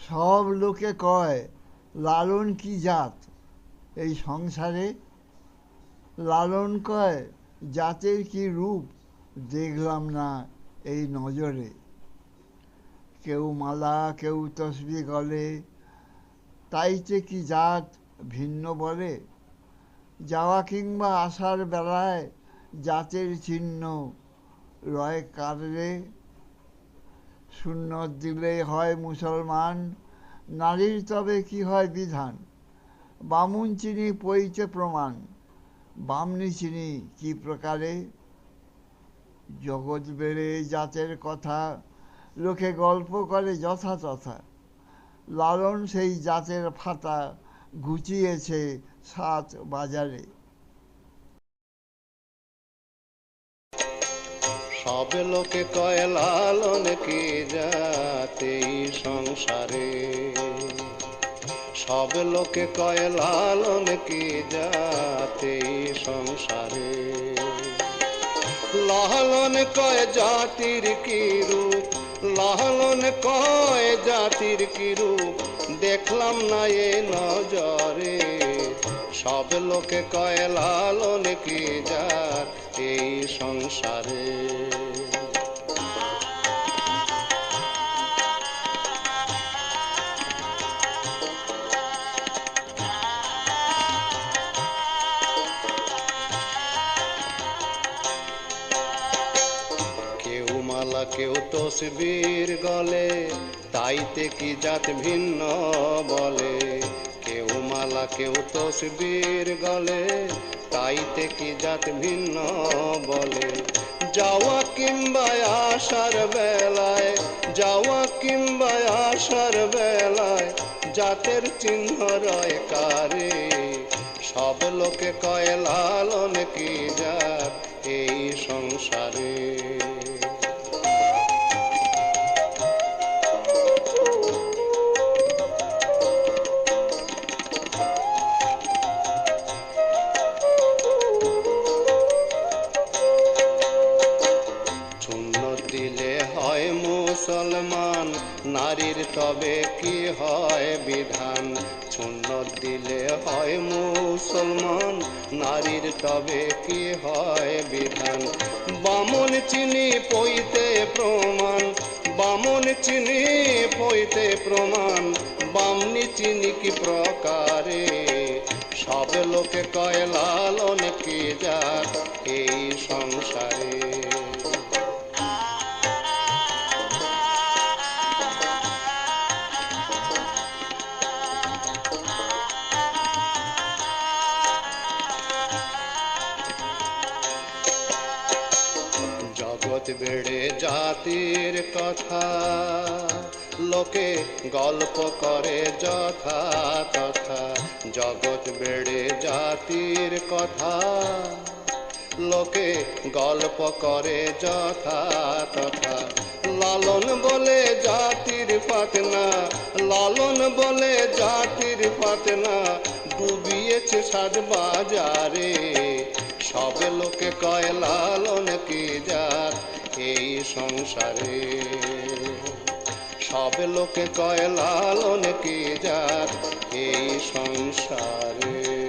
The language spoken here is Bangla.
সব লোকে কয় লালন কি জাত এই সংসারে, লালন কয় জাতের কি রূপ দেখলাম না এই নজরে। কেউ মালা কেউ তসবি গলে, তাইতে কি জাত ভিন্ন বলে। যাওয়া কিংবা আসার বেলায় জাতের চিহ্ন রয় কাররে। সুন্নত দিলে হয় মুসলমান, নারীর তবে কি হয় বিধান। বামুন চিনি পইতে প্রমাণ, বামনি চিনি কি প্রকারে। জগৎ বেড়ে জাতের কথা, লোকে গল্প করে যথা তথা। লালন সেই জাতের ফাতা গুছিয়েছে সাত বাজারে। সব লোকে কয় লালন কি জাত এই সংসারে। সব লোকে কয় লালন কি জাত এই সংসারে। লালন কয় জাতির কি রূপ, লালন কয় জাতির কি রূপ দেখলাম না এ নজরে। সব লোকে কয় লালন কি জাত এই সংসারে। কেউ মালা কেউ তসবির গলে, তাইতে কি জাত ভিন্ন বলে। কেউ মালা কেউ তসবির গলে, তাইতে কি জাত ভিন্ন বলে। যাওয়া কিংবা আসার বেলায়, যাওয়া কিংবা আসার বেলায় জাতের চিহ্ন রয় কারে। সব লোকে কয় লালন কি জাত এই সংসারে। দিলে হয় মুসলমান, নারীর তবে কি হয় বিধান। সুন্নত দিলে হয় মুসলমান, নারীর তবে কি হয় বিধান। বামন চিনি পইতে প্রমাণ, বামন চিনি পইতে প্রমাণ, বামনি চিনি কি প্রকারে। সব লোকে কয় লালন কি জাত এই সংসারে। জগৎ বেড়ে জাতির কথা, লোকে গল্প করে যথা তথা। জগৎ বেড়ে জাতির কথা, লোকে গল্প করে যথা তথা। লালন বলে জাতির ফাতনা, লালন বলে জাতির ফাতনা ডুবিয়েছে সাত বাজারে। সব লোকে কয় লালন কি জাত এই সংসারে। সব লোকে কয় লালন কি জাত এই সংসারে।